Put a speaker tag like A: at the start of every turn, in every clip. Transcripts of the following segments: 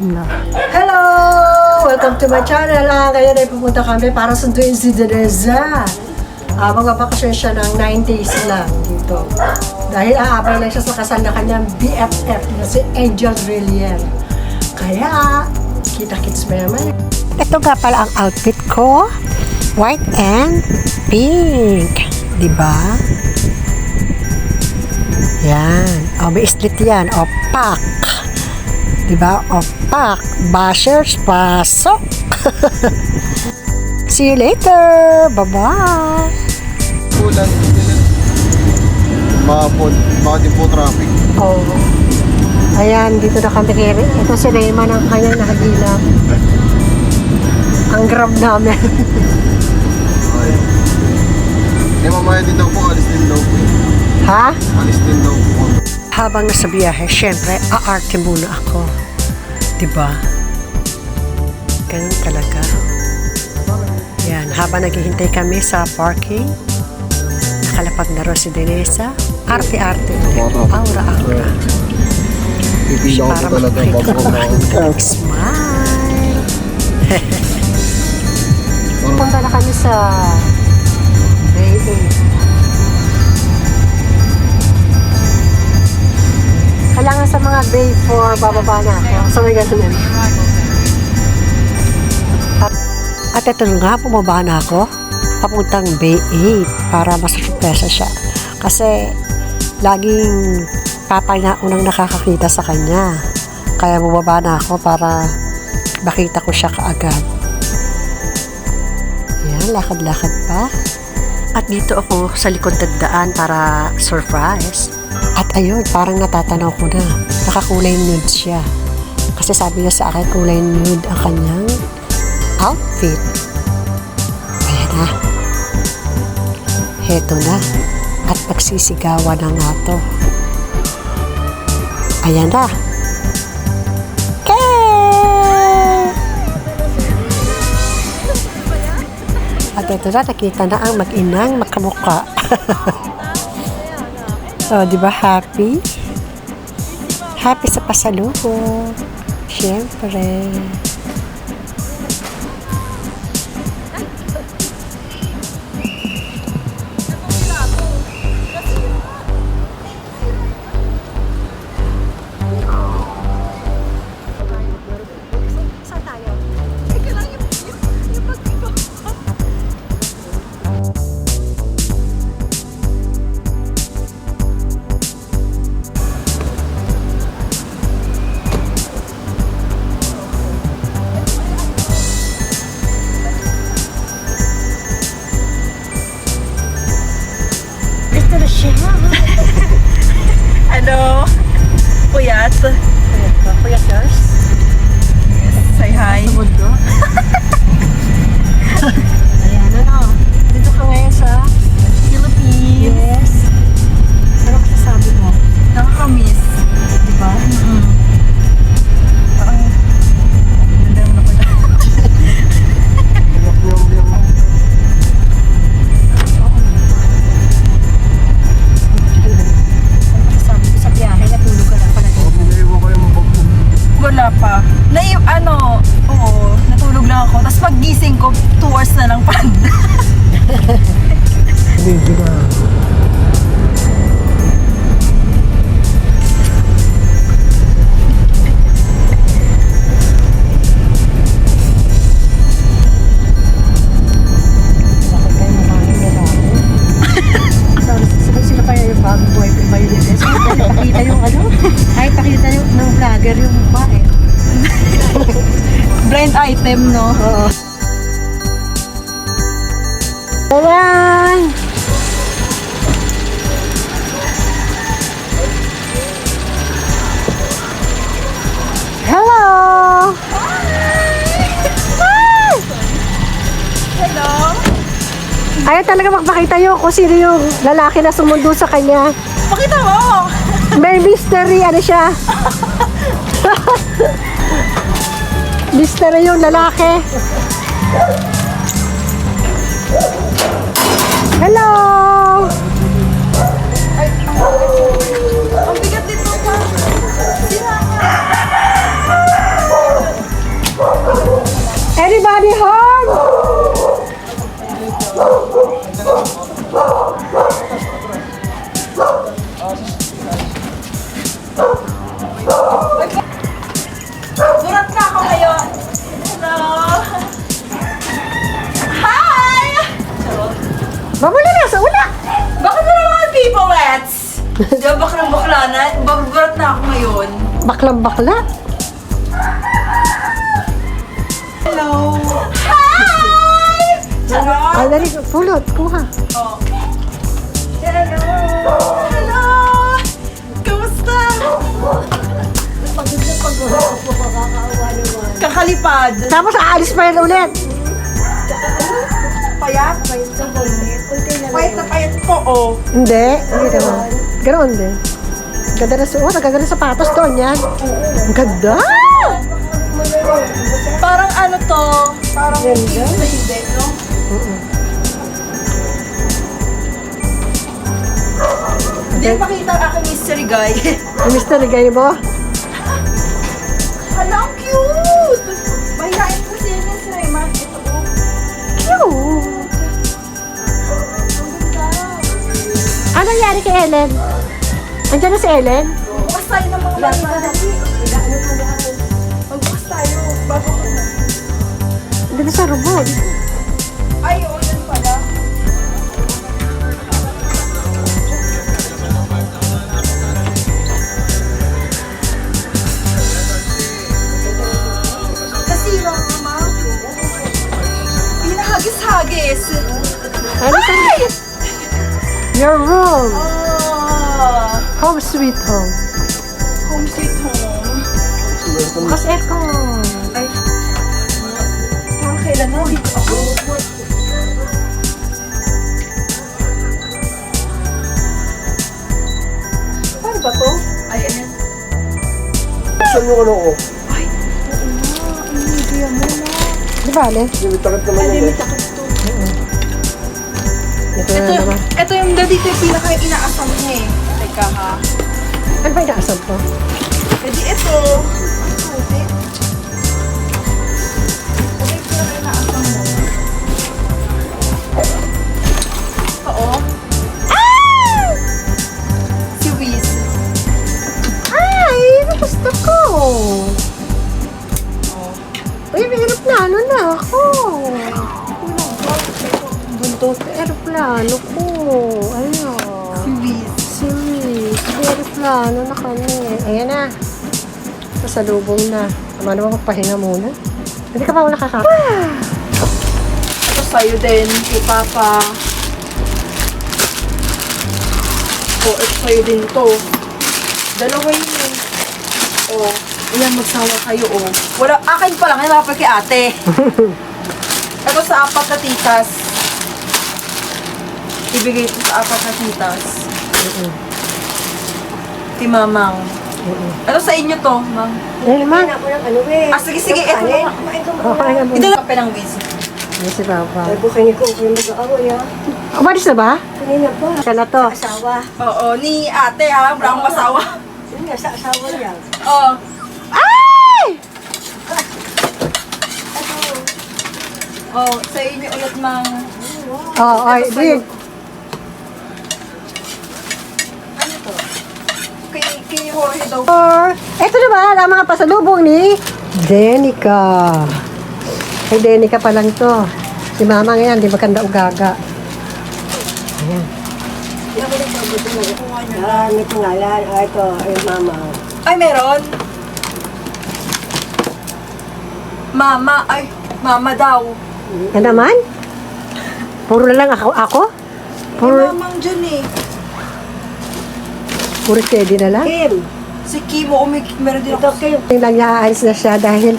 A: No. Hello! Welcome to my channel. Ngayon ay pupunta kami para sunduin si Deneza. Magbabakasyon siya ng 9 days lang dito. Dahil aabay lang siya sa kasal na kanyang BFF na si Angel Rillier. Kaya, kita-kits maya-maya. Ito nga pala ang outfit ko. White and pink. Diba? Yan. O, may slit yan. O, pak. Diba? Opak. Bashers, pasok. See you later. Bye-bye.
B: Ulan. Baka din po traffic.
A: Oh. Ayan, dito na kami kiri. Ito si Rema ng kanyang nakagila. Ang grab namin.
B: Ay. Mamaya din daw po. Alis din daw po.
A: Ha?
B: Alis din daw po.
A: Habang nasa biyahe, syempre, aarte muna ako. Diba? Ganun talaga. Yan, habang naghihintay kami sa parking, nakalapag na rin si Deneza. Arte-arte. Aura-aura.
B: Pipila ko talaga bago ko na.
A: Smile! Punta na kami sa Bay 8. Kailangan sa mga Bay 4, bababa na ako. So may ganun yan. At ito nga, bumaba na ako. Papuntang Bay 8 para masurpresa siya. Kasi laging papa na unang nakakakita sa kanya. Kaya bumaba na ako para makita ko siya kaagad. Ayan, lakad-lakad pa. At dito ako sa likod ng daan para surprise. At ayun, parang natatanaw ko na. Nakakulay nude siya. Kasi sabi niya sa akin, kulay nude ang kanyang outfit. Ayan na. Heto na. At magsisigawan na nga to. Ayan na. Okay! At ito na, nakita na ang mag-inang makamukha. Oh, di ba happy? Happy sa pasalubong. Siyempre.
C: Ano? Puyat?
A: Puyat girls?
C: Yes, say hi.
A: Sa mundo. Ayan, ano? Dito ka ngayon sa
C: Philippines.
A: Yes. Ano kasasabi mo?
C: Nakakamiss.
A: Diba?
C: Parang, ganda naman ako dyan.
A: Ano kasasabi mo sa biyahe? Natulog ka lang pala dito.
C: Wala pa. Oo, natulog lang ako. Tapos paggising ko, 2 hours na lang panda.
A: Baby na. Bakit kayo maraming lalaki? Sino kaya yung bagong boyfriend ba yun? Pakita yung ano? Ay, pakita yung ng vlogger yung mukha eh.
C: Brand item, no?
A: Oo. Ayan! Hello!
C: Hello?
A: Ayaw talaga magpakita yun kung sino yung lalaki na sumundo sa kanya.
C: Pakita mo!
A: May mystery, ano siya? Mystery yung lalaki. Hello!
C: Ang bigat dito pa. Sira. Di ba baklang-bakla na? Babarat na ako ngayon.
A: Baklang bakla.
C: Hello! Hi! Charot!
A: Ay, dali, pulot, kuha.
C: Oh. Hello! Hello! Kamusta? Kakalipad.
A: Tapos aalis pa yan ulit.
C: Payat? Payat na payat po, oh.
A: Hindi, hindi naman. Ganoon din. Ganda na suot, ang ganda na sapatos doon yan. Ang ganda!
C: Parang ano to? Parang hindi, no? Hindi pakita ang aking mystery guy.
A: Yung Mr. Gay mo?
C: Hala, ang cute! Mahihain ko siya niya si Rayman. Ito, oh.
A: Cute! Ano nangyari kay Ellen? Andiyan na si Ellen?
C: Bukas tayo ng mga balita dali. Magbukas tayo. Bago ko na.
A: Hindi na sa robot.
C: Ay, oo, yan pala. Nasira ka, ma. Pinahagis-hagis.
A: Ano sa your room.
C: Ah,
A: Home sweet home.
C: home sweet home.
A: Bukas aircon.
C: Ay, parang kailan na dito ako. Paano ba to? Ay, ayan.
B: Saan yung ano ko?
C: Ay, oo nga. Inibigay mo na.
A: Di ba, Ale?
B: Limitakad naman
C: Ay,
B: yun
C: may
B: eh.
C: takot to.
A: Ito na naman.
C: Ito yung dito yung pinaka-inaasam niya eh. Teka ha.
A: Ano ba inaasam to?
C: E di ito. Puti. Ito yung pinaka-inaasam mo. Oo. Si Wiz.
A: Ay, gusto ko.
C: Oh.
A: Uy, may aeroplano na ako. Buntot, aeroplano ko. Ano?
C: Si Wiz.
A: Serious. May aeroplano na kami. Ayan na. Pasalubong na. Tama naman magpahinga muna. Hindi ka pa ako nakakaka.
C: Ito sa'yo din. Kay Papa. Oh, ito sa'yo din to. Dalawa yun eh. Oh. Ayan, magsawa kayo oh. Wala, akin pa lang. Yan dapat kay ate. Ito sa 4 na titas. Ibigay ito sa 4 na titas. Kay Mamang. Ano sa inyo to, Mang?
A: Ano naman?
C: Sige, sige. Ito na.
A: Okay na muna.
C: Ito lang pa ng Wiz.
A: Ano si Papa?
D: Bukannya ko yung mag-aaway ha.
A: Umalis na ba?
D: Kanina pa.
A: Ka na to.
D: Asawa.
C: Oo, ni ate ha. Wala akong asawa.
D: Yun nga, sa asawa niya.
C: Oo.
A: Ay!
C: Oh, sa inyo ulit, Mang.
A: Oh, ay, din.
C: Ano to? Kay Jorge daw.
A: Ito naman ang mga pasalubong ni Denica. Kay Denica pa lang to. Si Mama ngayon, di maganda ugaga. Ayan.
D: May pangalan. Ito, ay mama.
C: Ay, meron? Mama, ay, mama daw.
A: Yan naman? Puro na lang ako?
C: May
A: Puro,
C: mamang dyan eh.
A: puro steady na lang?
D: Kim.
C: Si Kimo, meron din
D: Ito,
C: ako.
D: Kim.
A: Yung lang niya-aalis na siya dahil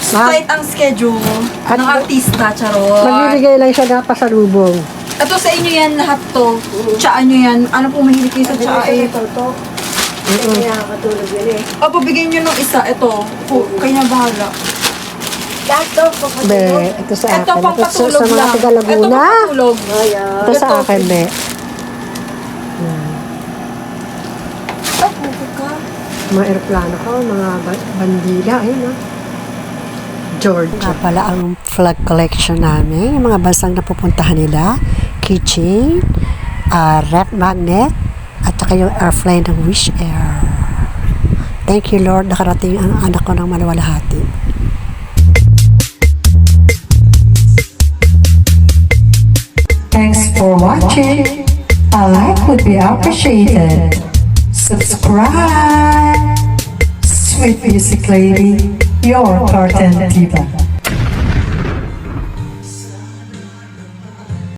C: Tight ang schedule
A: At-
C: ng artista, charot.
A: magbibigay lang siya ng pasalubong.
C: Ito sa inyo yan lahat to. Tsaan nyo yan. Ano pong mahilig kayo sa tsaa eh?
D: Ito, ito. Hindi nakakatulog yun eh.
C: O, pabigyan nyo ng isa. Ito. Kayo na bahala.
D: Lahat to, pagkatulog.
A: Be, ito sa
C: Ito
A: akin.
C: pang
A: Ito sa
C: patulog
A: mga
C: lang.
A: taga
C: Ito
A: Laguna.
C: pang patulog.
D: Ayan.
A: Ito sa
C: Ito.
A: akin, Be.
C: Ay, puto ka.
A: Mga aeroplano ko, mga bandila. Ayun, ah. George. Nga pala ang flag collection namin. Yung mga bansang napupuntahan nila. Keychain, rep magnet, at saka yung airplane ng Wish Air. Thank you, Lord. Nakarating ang anak ko ng maluwalhati.
E: Thanks for watching. A like would be appreciated.
A: subscribe. Sweet Music Lady, your content diva.